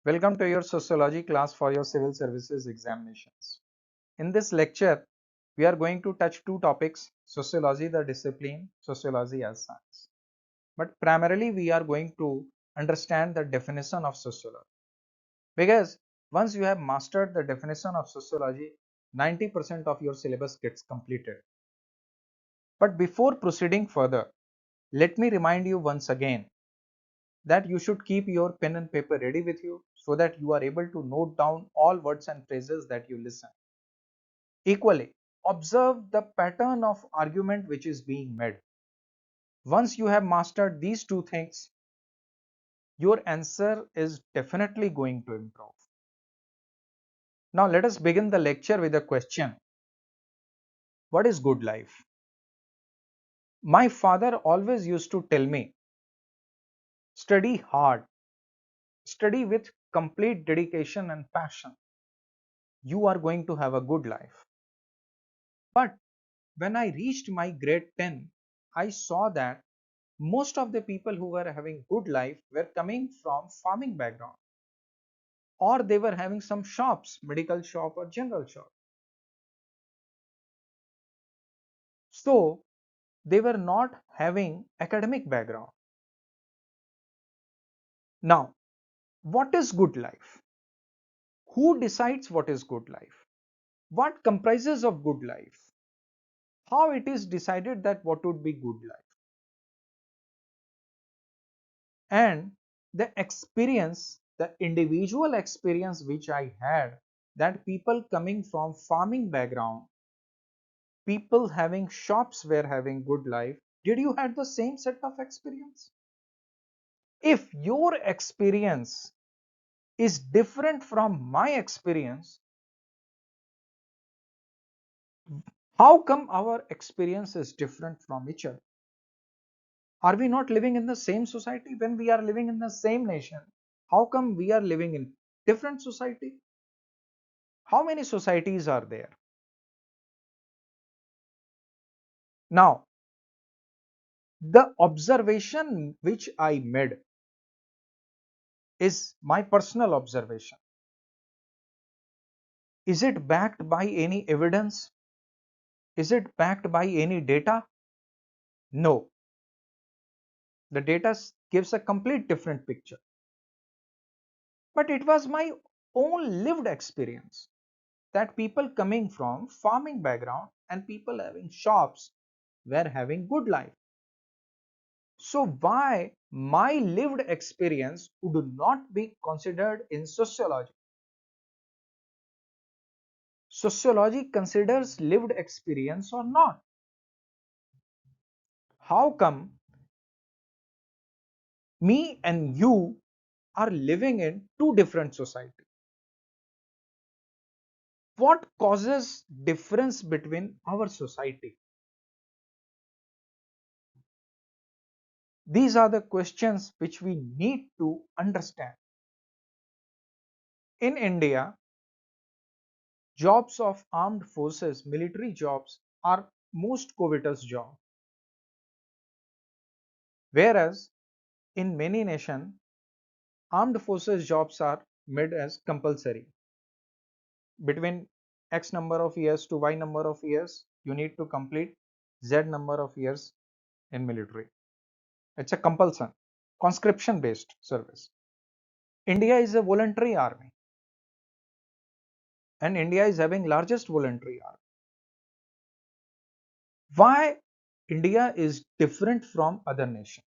Welcome to your sociology class for your civil services examinations. In this lecture, we are going to touch two topics, sociology the discipline, sociology as science. But primarily we are going to understand the definition of sociology. Because once you have mastered the definition of sociology, 90% of your syllabus gets completed. But before proceeding further, let me remind you once again that you should keep your pen and paper ready with you so that you are able to note down all words and phrases that you listen. Equally, observe the pattern of argument which is being made. Once you have mastered these two things, your answer is definitely going to improve. Now let us begin the lecture with a question. What is good life? My father always used to tell me, study hard, study with complete dedication and passion. You are going to have a good life. But when I reached my grade 10, I saw that most of the people who were having good life were coming from farming background, or they were having some shops, medical shop or general shop. So they were not having academic background. Now, what is good life? Who decides what is good life? What comprises of good life? How it is decided that what would be good life? And the experience, the individual experience which I had, that people coming from farming background, people having shops were having good life. Did you had the same set of experience? If your experience is different from my experience, how come our experience is different from each other? Are we not living in the same society? When we are living in the same nation, how come we are living in different society? How many societies are there? Now, the observation which I made is my personal observation. Is it backed by any evidence? Is it backed by any data? No. The data gives a complete different picture. But it was my own lived experience that people coming from farming background and people having shops were having good life. So why my lived experience would not be considered in sociology? Sociology considers lived experience or not? How come me and you are living in two different societies? What causes difference between our society? These are the questions which we need to understand. In India, jobs of armed forces, military jobs are most covetous job. Whereas in many nations, armed forces jobs are made as compulsory. Between X number of years to Y number of years, you need to complete Z number of years in military. It's a compulsion, conscription based service. India is a voluntary army, and India is having largest voluntary army. Why India is different from other nations?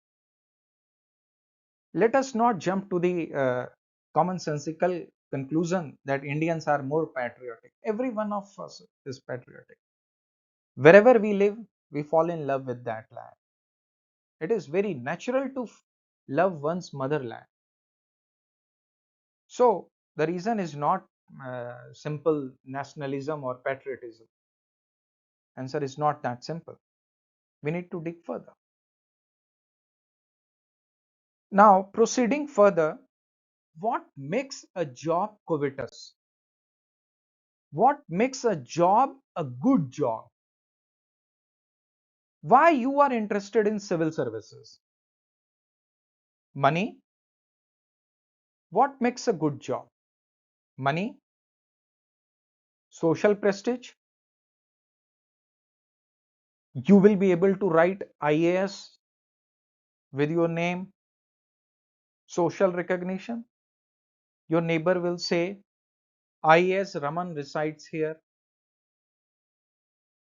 Let us not jump to the commonsensical conclusion that Indians are more patriotic. Every one of us is patriotic. Wherever we live, we fall in love with that land. It is very natural to love one's motherland. So the reason is not simple nationalism or patriotism. Answer is not that simple. We need to dig further. Now, proceeding further, what makes a job covetous? What makes a job a good job? Why you are interested in civil services? Money, What makes a good job? Money, social prestige, you will be able to write IAS with your name, social recognition. Your neighbor will say, IAS Raman resides here.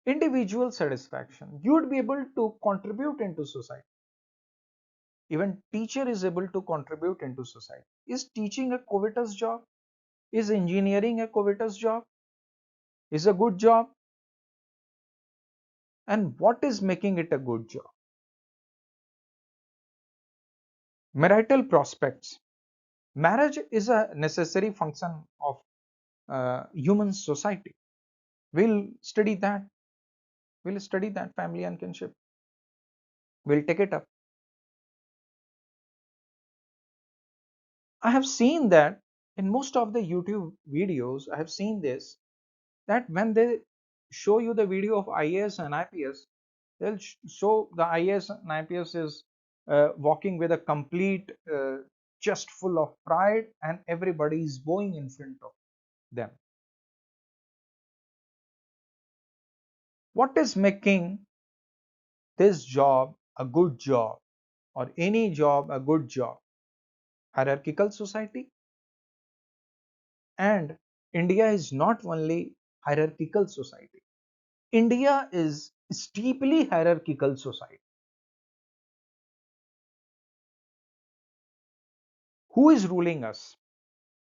Individual satisfaction. You would be able to contribute into society. Even teacher is able to contribute into society. Is teaching a covetous job? Is engineering a covetous job? Is a good job? And what is making it a good job? Marital prospects. Marriage is a necessary function of human society. We'll study that. We'll study that family and kinship. We'll take it up. I have seen that in most of the YouTube videos, I have seen this that when they show you the video of IAS and IPS, they'll show the IAS and IPS is walking with a complete chest full of pride and everybody is bowing in front of them. What is making this job a good job or any job a good job? Hierarchical society. And India is not only hierarchical society. India is steeply hierarchical society. Who is ruling us?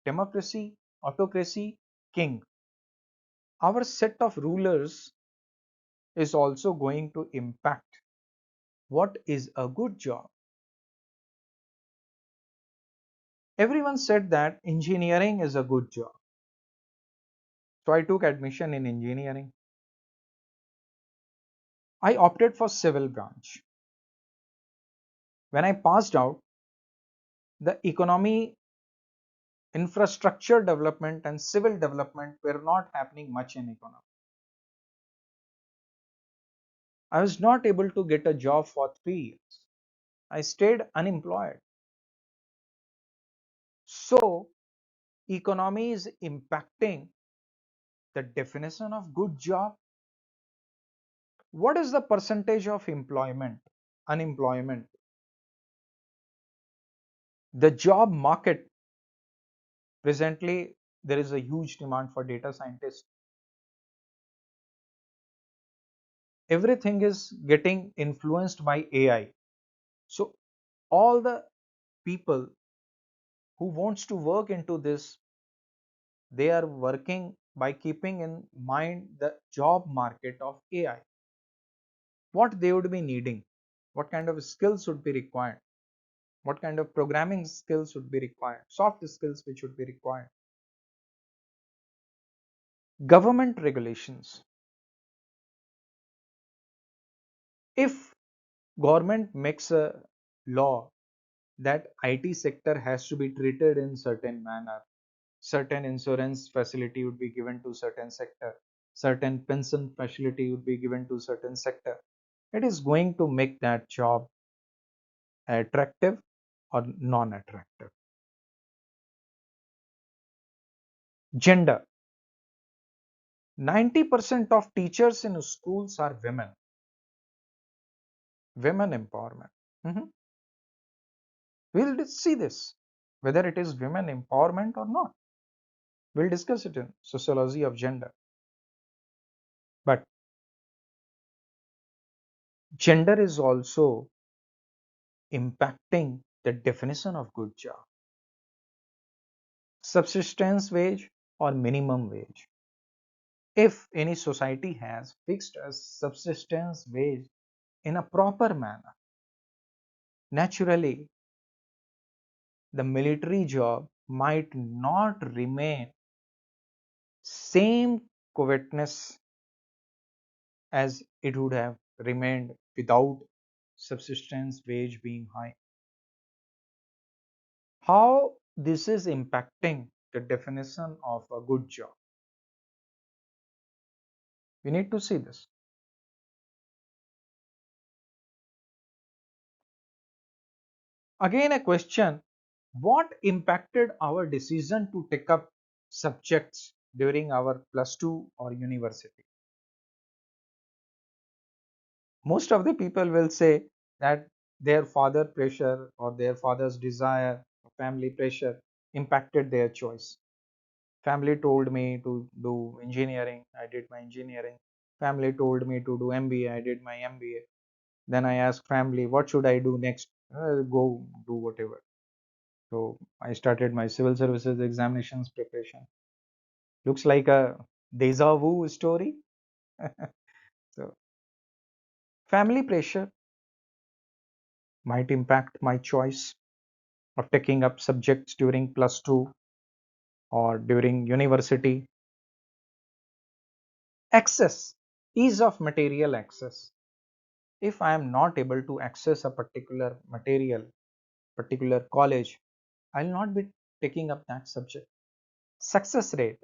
Democracy, autocracy, king. Our set of rulers is also going to impact what is a good job. Everyone said that engineering is a good job. So I took admission in engineering. I opted for civil branch. When I passed out, the economy, infrastructure development and civil development were not happening much in economy. I was not able to get a job for 3 years. I stayed unemployed. So, economy is impacting the definition of good job. What is the percentage of employment, unemployment? The job market, presently, there is a huge demand for data scientists. Everything is getting influenced by AI. So, all the people who wants to work into this, they are working by keeping in mind the job market of AI. What they would be needing, what kind of skills would be required, what kind of programming skills would be required, soft skills which would be required. Government regulations. If government makes a law that IT sector has to be treated in certain manner, certain insurance facility would be given to certain sector, certain pension facility would be given to certain sector, it is going to make that job attractive or non-attractive. Gender. 90% of teachers in schools are women. Women empowerment. Mhm. We'll see this, whether it is women empowerment or not. We'll discuss it in sociology of gender. But gender is also impacting the definition of good job. Subsistence wage or minimum wage. If any society has fixed a subsistence wage in a proper manner, naturally the military job might not remain same covetous as it would have remained without subsistence wage being high. How this is impacting the definition of a good job? We need to see this. Again, a question What impacted our decision to take up subjects during our plus 2 or university? Most of the people will say that their father pressure or their father's desire, family pressure impacted their choice. Family told me to do engineering, I did my engineering. Family told me to do MBA, I did my MBA. Then I asked family, what should I do next? Go do whatever. So I started my civil services examinations preparation. Looks like a deja vu story. So family pressure might impact my choice of taking up subjects during plus 2 or during university. Access, ease of material access. If I am not able to access a particular material, particular college, I'll not be taking up that subject. Success rate.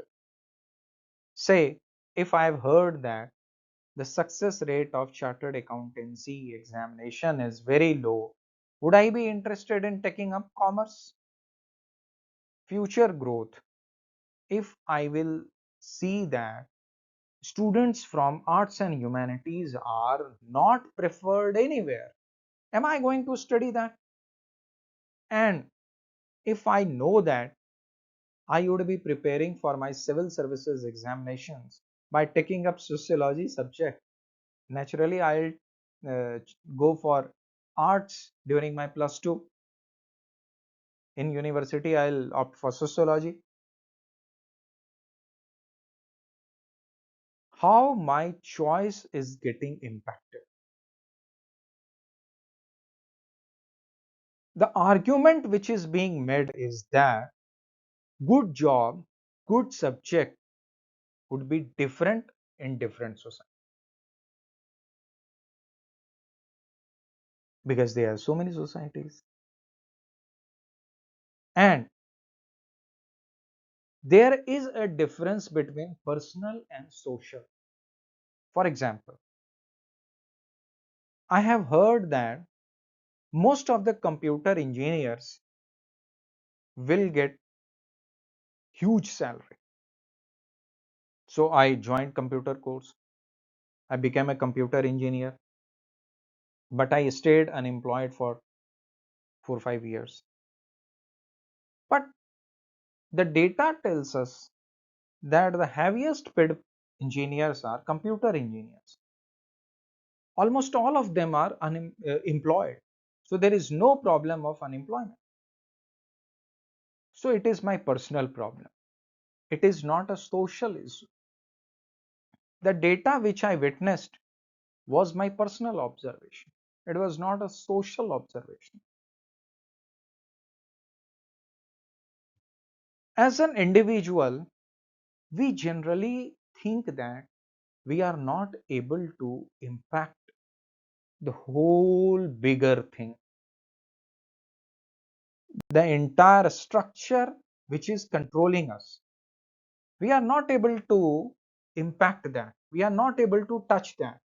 Say, if I've heard that the success rate of chartered accountancy examination is very low, would I be interested in taking up commerce? Future growth. If I will see that students from arts and humanities are not preferred anywhere, am I going to study that? And if I know that I would be preparing for my civil services examinations by taking up sociology subject, naturally I'll uh, go for arts during my plus 2. In university I'll opt for sociology. How my choice is getting impacted? The argument which is being made is that good job, good subject would be different in different society because there are so many societies, and there is a difference between personal and social. For example, I have heard that most of the computer engineers will get huge salary. So I joined computer course. I became a computer engineer, but I stayed unemployed for 4 or 5 years. But the data tells us that the heaviest paid engineers are computer engineers. Almost all of them are unemployed. So there is no problem of unemployment. So it is my personal problem. It is not a social issue. The data which I witnessed was my personal observation. It was not a social observation. As an individual, we generally think that we are not able to impact the whole bigger thing, the entire structure which is controlling us. We are not able to impact that. We are not able to touch that.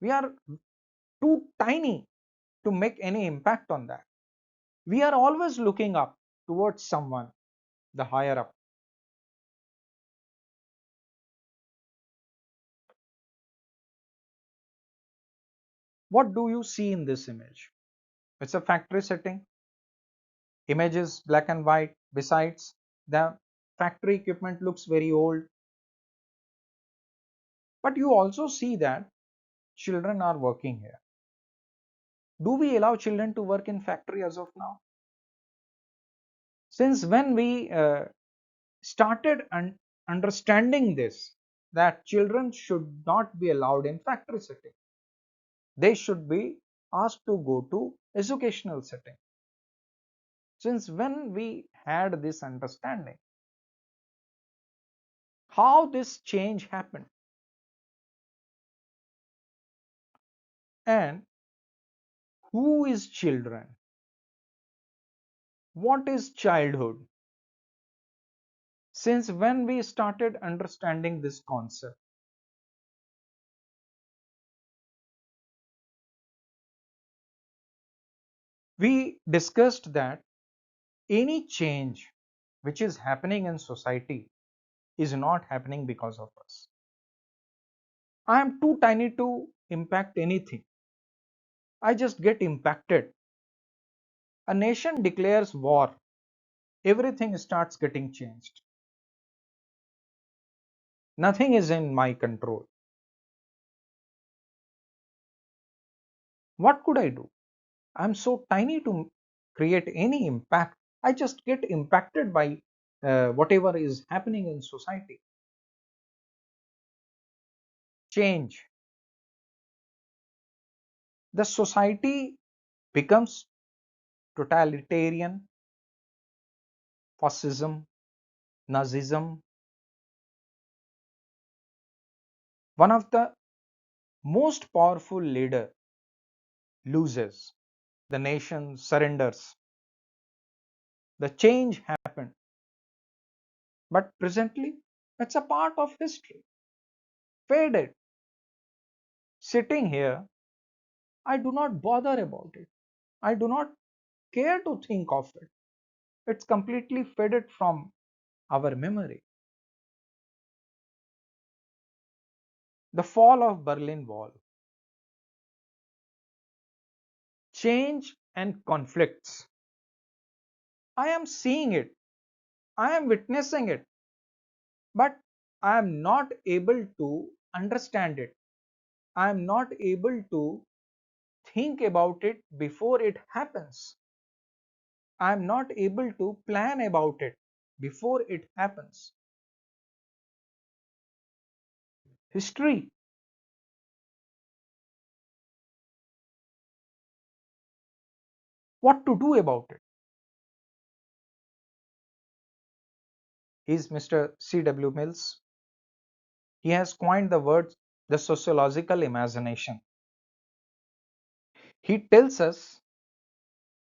We are too tiny to make any impact on that. We are always looking up towards someone, the higher up. What do you see in this image? It's a factory setting. Image is black and white. Besides, the factory equipment looks very old. But you also see that children are working here. Do we allow children to work in factory as of now? Since when we started understanding this, that children should not be allowed in factory setting, they should be asked to go to educational setting. Since when we had this understanding, how this change happened, and who is children, what is childhood? Since when we started understanding this concept, we discussed that Any change which is happening in society is not happening because of us. I am too tiny to impact anything. I just get impacted. A nation declares war, everything starts getting changed. Nothing is in my control. What could I do? I'm so tiny to create any impact. I just get impacted by whatever is happening in society. Change. The society becomes totalitarian, fascism, Nazism. One of the most powerful leader loses. The nation surrenders. The change happened. But presently, it's a part of history. Faded. Sitting here, I do not bother about it. I do not care to think of it. It's completely faded from our memory. The fall of Berlin Wall. Change and conflicts. I am seeing it. I am witnessing it. But I am not able to understand it. I am not able to think about it before it happens. I am not able to plan about it before it happens. History. What to do about it? Is Mr. C.W. Mills. He has coined the word the sociological imagination. He tells us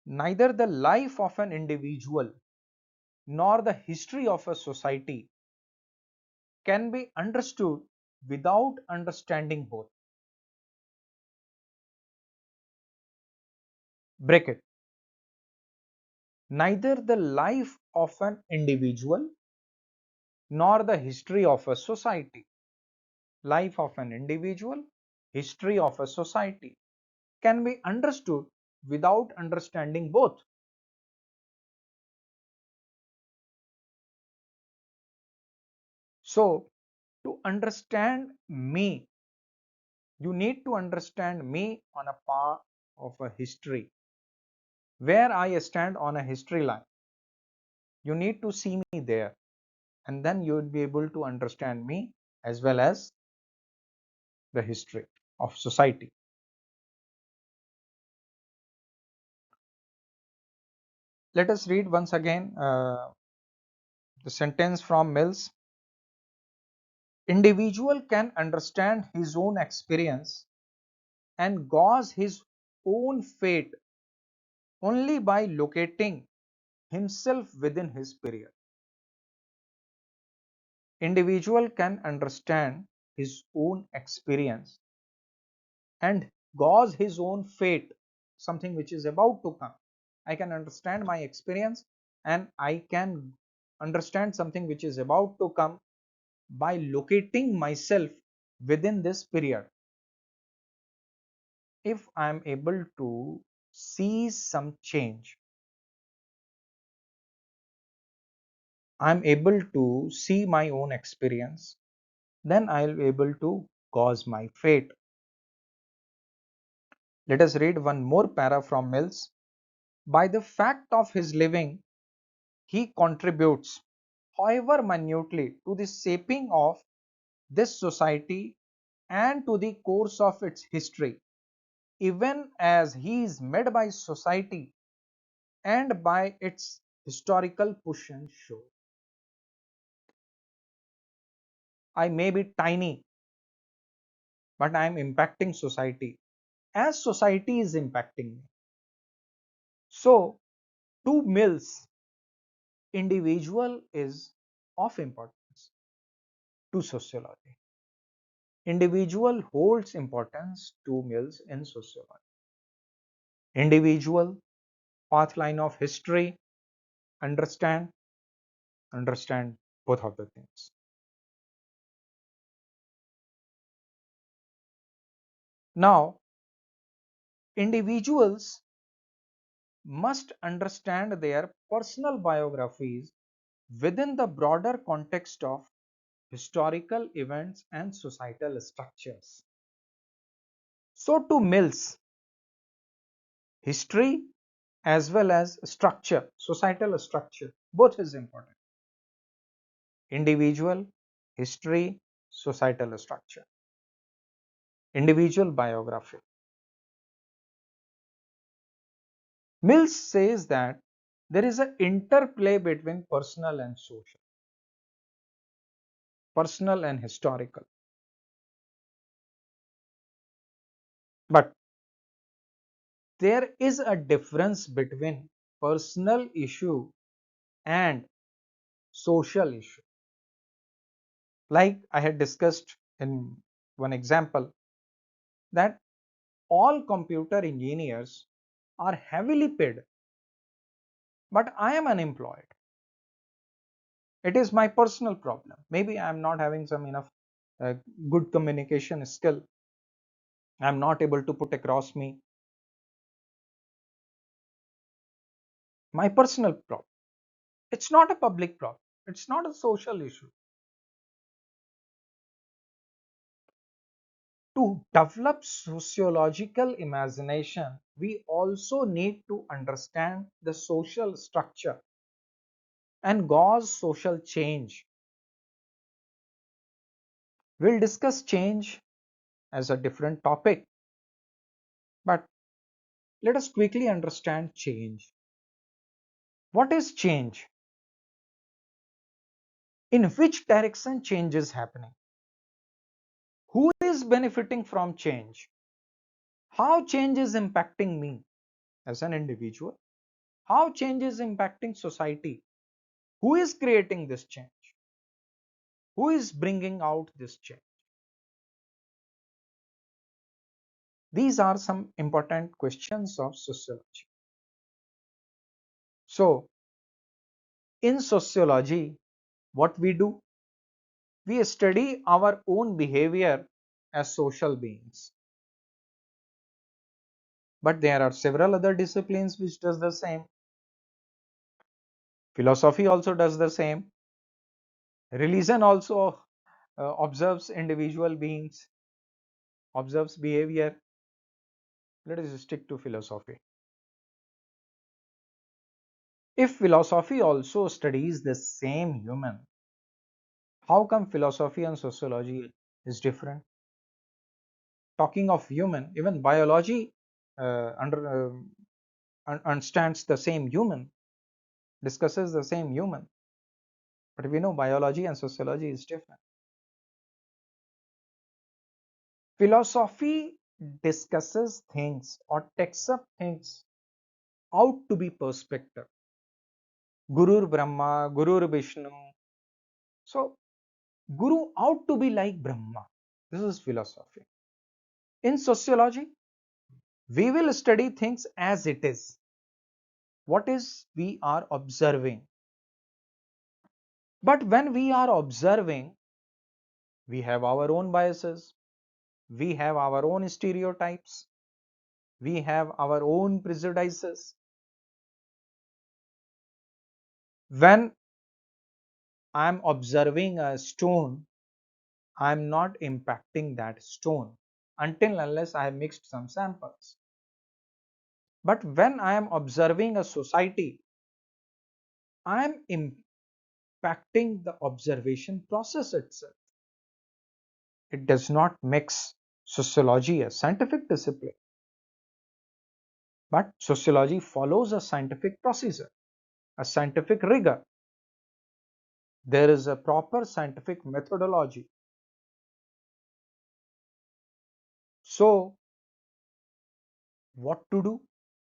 neither the life of an individual nor the history of a society can be understood without understanding both. Break it. Neither the life of an individual nor the history of a society. Life of an individual, history of a society can be understood without understanding both. So, to understand me, you need to understand me on a part of a history, where I stand on a history line. You need to see me there, and then you would be able to understand me as well as the history of society. Let us read once again the sentence from Mills. Individual can understand his own experience and gauge his own fate only by locating himself within his period. Individual can understand his own experience and gauge his own fate, something which is about to come. I can understand my experience and I can understand something which is about to come by locating myself within this period. If I am able to see some change, I am able to see my own experience, then I will be able to cause my fate. Let us read one more para from Mills. By the fact of his living, he contributes, however minutely, to the shaping of this society and to the course of its history, even as he is made by society and by its historical push and show. I may be tiny, but I am impacting society as society is impacting me. So, to Mills, individual is of importance to sociology. Individual holds importance to Mills in sociology. Individual, path line of history, understand both of the things. Now, individuals must understand their personal biographies within the broader context of historical events and societal structures. So to Mills, history as well as structure, societal structure, both is important. Individual, history, societal structure, individual biography. Mills says that there is an interplay between personal and social, personal and historical. But there is a difference between personal issue and social issue. Like I had discussed in one example, that all computer engineers are heavily paid, but I am unemployed. It is my personal problem. Maybe I am not having some enough uh, good communication skill. I am not able to put across me my personal problem. It's not a public problem. It's not a social issue. To develop sociological imagination, we also need to understand the social structure and cause social change. We'll discuss change as a different topic, but let us quickly understand change. What is change? In which direction change is happening? Who is benefiting from change? How change is impacting me as an individual? How change is impacting society? Who is creating this change? Who is bringing out this change? These are some important questions of sociology. So, in sociology, what we do? We study our own behavior as social beings. But there are several other disciplines which does the same. Philosophy also does the same. Religion also observes individual beings, observes behavior. Let us stick to philosophy. If philosophy also studies the same human, how come philosophy and sociology is different? Talking of human, even biology understands the same human, discusses the same human, but we know biology and sociology is different. Philosophy discusses things or takes up things out to be perspective. Gurur Brahma, Gurur Vishnu. So, Guru out to be like Brahma. This is philosophy. In sociology, we will study things as it is. What is we are observing? But when we are observing, we have our own biases, we have our own stereotypes, we have our own prejudices. When I am observing a stone, I am not impacting that stone until unless I have mixed some samples. But when I am observing a society, I am impacting the observation process itself. It does not mix sociology, a scientific discipline, but sociology follows a scientific procedure, a scientific rigor. There is a proper scientific methodology. So, what to do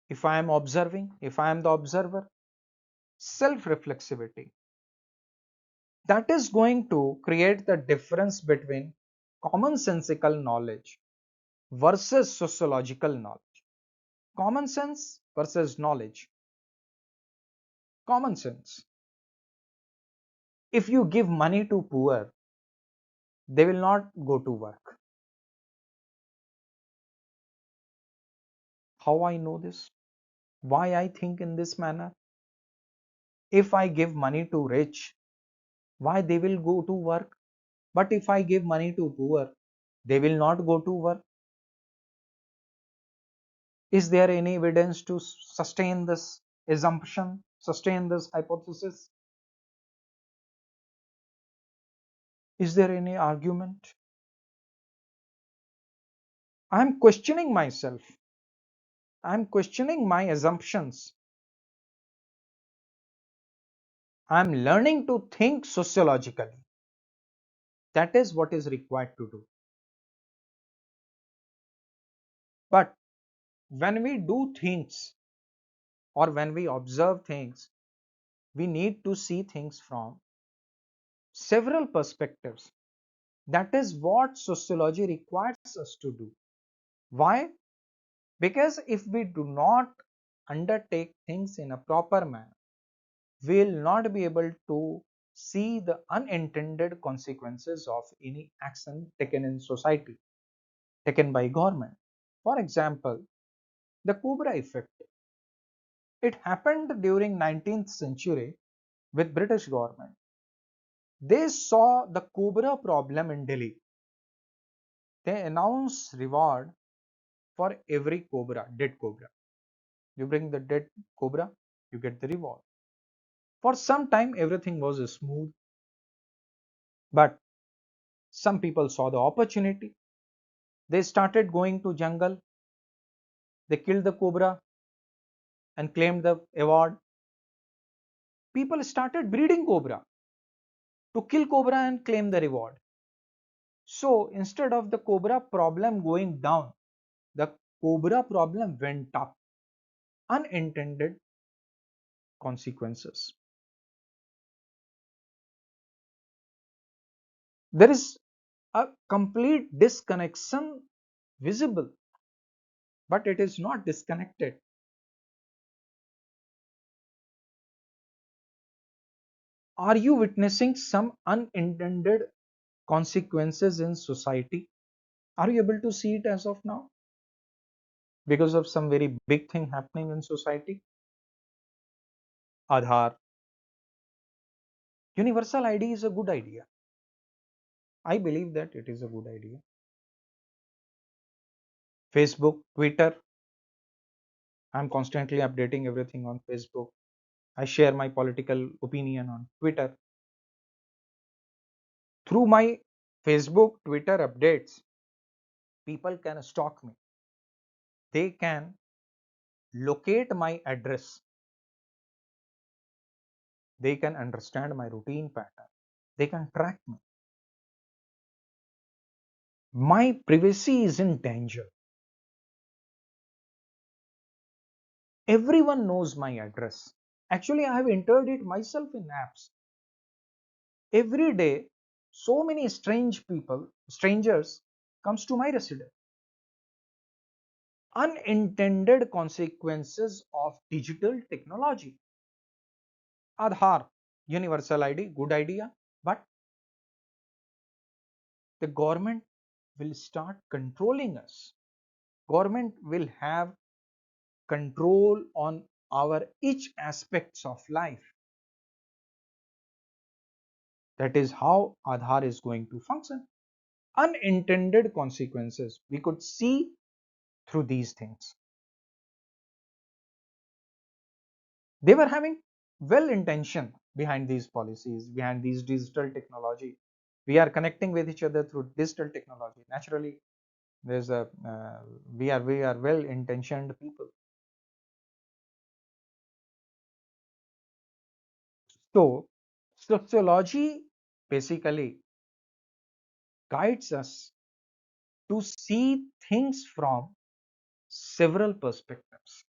if I am observing, if I am the observer? Self-reflexivity. That is going to create the difference between commonsensical knowledge versus sociological knowledge. Common sense versus knowledge. Common sense. If you give money to poor, they will not go to work. How I know this? Why I think in this manner? If I give money to rich, why they will go to work? But if I give money to poor, they will not go to work. Is there any evidence to sustain this assumption, sustain this hypothesis? Is there any argument? I'm questioning myself. I'm questioning my assumptions. I'm learning to think sociologically. That is what is required to do. But when we do things or when we observe things, we need to see things from several perspectives. That is what sociology requires us to do. Why? Because if we do not undertake things in a proper manner, we will not be able to see the unintended consequences of any action taken in society, taken by government. For example, the Cobra effect. It happened during 19th century with British government. They saw the Cobra problem in Delhi. They announced reward for every Cobra, dead Cobra. You bring the dead Cobra, you get the reward. For some time, everything was smooth, but some people saw the opportunity. They started going to jungle. They killed the Cobra and claimed the award. People started breeding Cobra to kill Cobra and claim the reward. So instead of the Cobra problem going down, the Cobra problem went up. Unintended consequences. There is a complete disconnection visible, but it is not disconnected. Are you witnessing some unintended consequences in society? Are you able to see it as of now? Because of some very big thing happening in society? Aadhaar. Universal ID is a good idea. I believe that it is a good idea. Facebook, Twitter. I'm constantly updating everything on Facebook. I share my political opinion on Twitter. Through my Facebook, Twitter updates, people can stalk me. They can locate my address. They can understand my routine pattern. They can track me. My privacy is in danger. Everyone knows my address. Actually, I have entered it myself in apps. Every day, so many strangers comes to my residence. Unintended consequences of digital technology. Aadhaar, universal ID, good idea, but the government will start controlling us. Government will have control on our each aspects of life. That is how Aadhaar is going to function. Unintended consequences we could see through these things. They were having well intention behind these policies, behind these digital technology. We are connecting with each other through digital technology. Naturally, there's a we are well intentioned people. So sociology basically guides us to see things from several perspectives.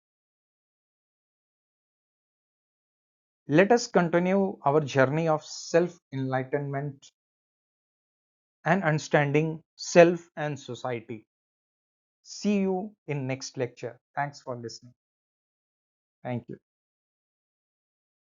Let us continue our journey of self enlightenment and understanding self and society. See you in next lecture. Thanks for listening. Thank you.